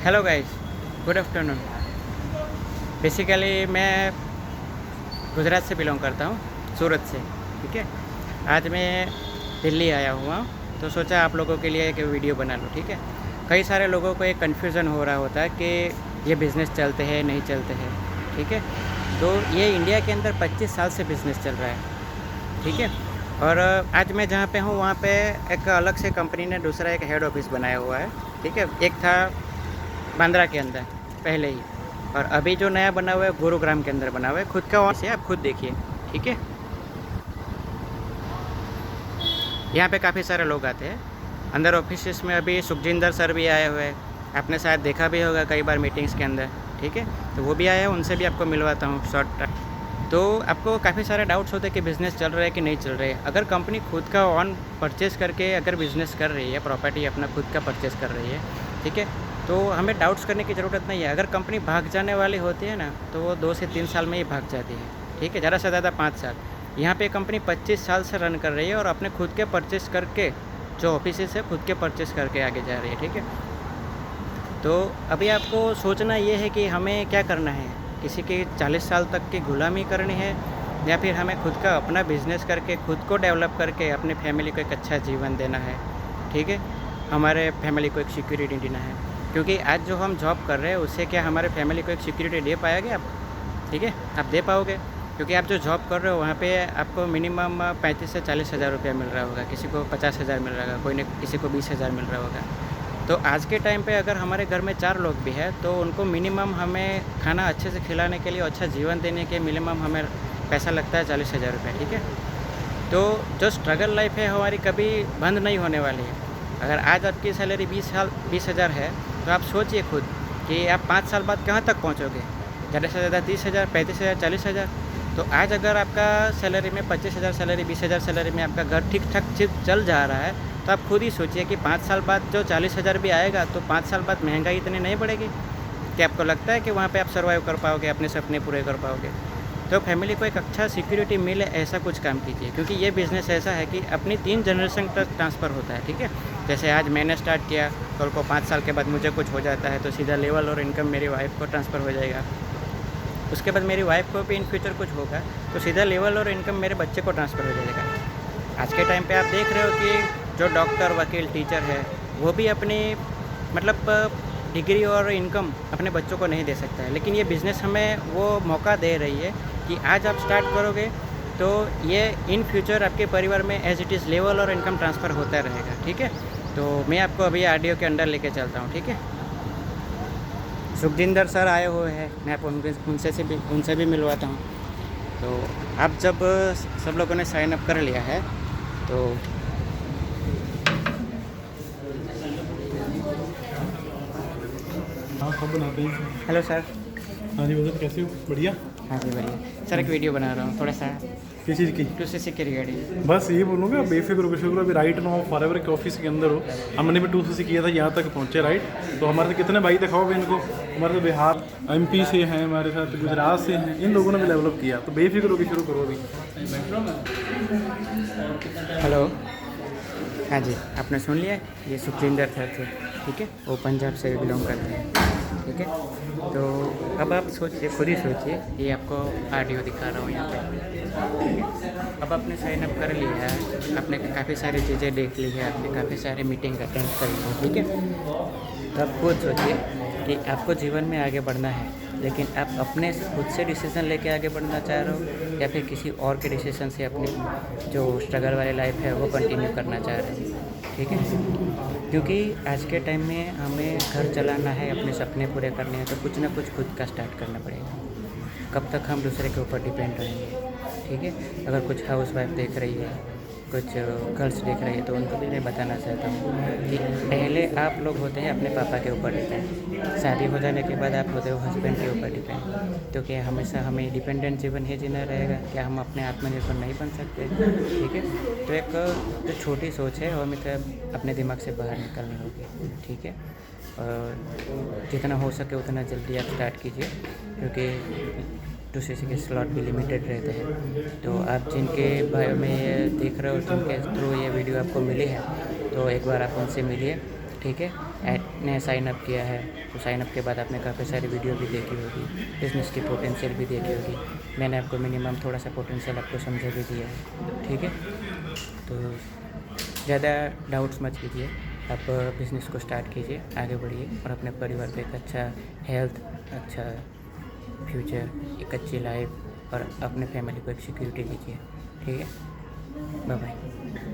Hello guys, good afternoon. Basically मैं गुजरात से belong करता हूँ, सूरत से। ठीक है, आज मैं दिल्ली आया हुआ हूँ, तो सोचा आप लोगों के लिए एक वीडियो बना लूँ। ठीक है, कई सारे लोगों को एक कन्फ्यूज़न हो रहा होता है कि ये बिज़नेस चलते हैं नहीं चलते हैं। ठीक है, तो ये इंडिया के अंदर 25 साल से बिज़नेस चल रहा है। ठीक है, और आज मैं जहाँ पे हूँ वहाँ पे एक अलग से कंपनी ने दूसरा एक हेड ऑफिस बनाया हुआ है। ठीक है, एक था बांद्रा के अंदर पहले ही, और अभी जो नया बना हुआ है गुरुग्राम के अंदर बना हुआ है। खुद का ऑफिस है, आप खुद देखिए। ठीक है, यहाँ पे काफ़ी सारे लोग आते हैं अंदर ऑफिस में। अभी सुखजिंदर सर भी आए हुए हैं, आपने शायद देखा भी होगा कई बार मीटिंग्स के अंदर। ठीक है, तो वो भी आए हैं, उनसे भी आपको मिलवाता हूँ शॉर्ट। तो आपको काफ़ी सारे डाउट्स होते हैं कि बिज़नेस चल रहा है कि नहीं चल रहा है। अगर कंपनी खुद का ऑन परचेज़ करके अगर बिज़नेस कर रही है, प्रॉपर्टी अपना खुद का परचेज़ कर रही है, ठीक है, तो हमें डाउट्स करने की ज़रूरत नहीं है। अगर कंपनी भाग जाने वाली होती है ना, तो वो 2 से 3 साल में ही भाग जाती है। ठीक है, ज़्यादा से ज़्यादा 5 साल। यहाँ पे कंपनी 25 साल से रन कर रही है और अपने खुद के परचेज़ करके, जो ऑफिसेस है खुद के परचेज़ करके आगे जा रही है। ठीक है, तो अभी आपको सोचना ये है कि हमें क्या करना है। किसी की 40 साल तक की गुलामी करनी है, या फिर हमें खुद का अपना बिज़नेस करके खुद को डेवलप करके अपनी फैमिली को एक अच्छा जीवन देना है। ठीक है, हमारे फैमिली को एक सिक्योरिटी देना है, क्योंकि आज जो हम जॉब कर रहे हैं उससे क्या हमारे फैमिली को एक सिक्योरिटी दे पाएंगे आप? ठीक है, आप दे पाओगे? क्योंकि आप जो जॉब कर रहे हो वहाँ पे आपको मिनिमम 35 से 40 हज़ार रुपया मिल रहा होगा, किसी को 50 हज़ार मिल रहा होगा, कोई ने किसी को 20 हज़ार मिल रहा होगा। तो आज के टाइम पे अगर हमारे घर में 4 लोग भी हैं, तो उनको मिनिमम हमें खाना अच्छे से खिलाने के लिए, अच्छा जीवन देने के मिनिमम हमें पैसा लगता है 40 हज़ार रुपये। ठीक है, तो जो स्ट्रगल लाइफ है हमारी कभी बंद नहीं होने वाली है। अगर आज आपकी सैलरी 20 हज़ार है, तो आप सोचिए खुद कि आप 5 साल बाद कहाँ तक पहुँचोगे। ज़्यादा से ज़्यादा 30 हज़ार, 35 हज़ार, 40 हज़ार। तो आज अगर आपका सैलरी में 25 हज़ार सैलरी, 20 हज़ार सैलरी में आपका घर ठीक ठाक चल जा रहा है, तो आप खुद ही सोचिए कि 5 साल बाद जो 40 हज़ार भी आएगा, तो 5 साल बाद महंगाई इतनी नहीं बढ़ेगी कि आपको लगता है कि वहाँ पे आप सर्वाइव कर पाओगे, अपने सपने पूरे कर पाओगे। तो फैमिली को एक अच्छा सिक्योरिटी मिले, ऐसा कुछ काम कीजिए, क्योंकि ये बिज़नेस ऐसा है कि अपनी 3 जनरेशन तक ट्रांसफ़र होता है। ठीक है, जैसे आज मैंने स्टार्ट किया, कल को 5 साल के बाद मुझे कुछ हो जाता है, तो सीधा लेवल और इनकम मेरी वाइफ को ट्रांसफ़र हो जाएगा। उसके बाद मेरी वाइफ को भी इन फ्यूचर कुछ होगा, तो सीधा लेवल और इनकम मेरे बच्चे को ट्रांसफ़र हो जाएगा। आज के टाइम पे आप देख रहे हो कि जो डॉक्टर, वकील, टीचर है, वो भी अपनी मतलब डिग्री और इनकम अपने बच्चों को नहीं दे सकता है, लेकिन ये बिज़नेस हमें वो मौका दे रही है कि आज आप स्टार्ट करोगे तो ये इन फ्यूचर आपके परिवार में एज इट इज़ लेवल और इनकम ट्रांसफ़र होता रहेगा। ठीक है, तो मैं आपको अभी आरडीओ के अंडर लेके चलता हूँ। ठीक है, सुखजिंदर सर आए हुए हैं, मैं आपको उनसे भी मिलवाता हूँ। तो आप जब सब लोगों ने साइन अप कर लिया है, तो हाँ, कब बनाते हैं? Hello sir. हाँ जी, बोलो कैसे हो? बढ़िया। हाँ जी बढ़िया सर, एक वीडियो बना रहा हूँ थोड़ा सा किस चीज़ की? 2cc के रिगार्डिंग। बस ये बोलूँगा, बेफिक्र हो, बेशुक्र। अभी राइट नो फॉरएवर के ऑफिस के अंदर हो। हमने भी 2cc किया था, यहाँ तक पहुँचे राइट। तो हमारे से कितने भाई दिखाओ भी इनको। हमारे से बिहार, एमपी से हैं, हमारे साथ गुजरात से हैं, इन लोगों ने भी डेवलप किया। तो बेफिक्र होकर शुरू करो अभी। हेलो, हाँ जी, आपने सुन लिया, ये सुखजिंदर सर थे। ठीक है, वो पंजाब से बिलोंग करते हैं। ठीक है, तो अब आप सोचिए, खुद ही सोचिए, ये आपको आरडीओ दिखा रहा हूँ यहाँ पे। अब आपने साइन अप कर लिया है, आपने काफ़ी सारी चीज़ें देख ली है, आपने काफ़ी सारे मीटिंग अटेंड कर ली है। ठीक है, तो आप खुद सोचिए कि आपको जीवन में आगे बढ़ना है, लेकिन आप अपने खुद से डिसीज़न लेके आगे बढ़ना चाह रहे हो, या फिर किसी और के डिसीज़न से अपनी जो स्ट्रगल वाली लाइफ है वो कंटिन्यू करना चाह रहे हैं। ठीक है, क्योंकि आज के टाइम में हमें घर चलाना है, अपने सपने पूरे करने हैं, तो कुछ ना कुछ खुद का स्टार्ट करना पड़ेगा। कब तक हम दूसरे के ऊपर डिपेंड रहेंगे? ठीक है, अगर कुछ हाउस वाइफ देख रही है, कुछ गर्ल्स देख रही है, तो उनको भी मैं बताना चाहता हूँ कि पहले आप लोग होते हैं अपने पापा के ऊपर डिपेंड, शादी हो जाने के बाद आप होते हो हस्बैंड के ऊपर डिपेंड। तो क्या हमेशा हमें डिपेंडेंट जीवन ही जीना रहेगा? क्या हम अपने आत्मनिर्भर नहीं बन सकते? ठीक है, तो एक जो छोटी सोच है वो हमें अपने दिमाग से बाहर निकालनी होगी। ठीक है, और जितना हो सके उतना जल्दी आप स्टार्ट कीजिए, क्योंकि 2cc के स्लॉट भी लिमिटेड रहते हैं। तो आप जिनके बायो में ये देख रहे हो, जिनके थ्रू ये वीडियो आपको मिली है, तो एक बार आप उनसे मिलिए। ठीक है, आपने साइन अप किया है तो साइन अप के बाद आपने काफ़ी सारी वीडियो भी देखी होगी, बिज़नेस की पोटेंशियल भी देखी होगी। मैंने आपको मिनिमम थोड़ा सा पोटेंशियल आपको समझा भी दिया है, ठीक है। तो ज़्यादा डाउट्स मत कीजिए, आप बिज़नेस को स्टार्ट कीजिए, आगे बढ़िए और अपने परिवार को एक अच्छा हेल्थ, अच्छा फ्यूचर, एक अच्छी लाइफ और अपने फैमिली को एक सिक्योरिटी दीजिए, ठीक है। Bye bye.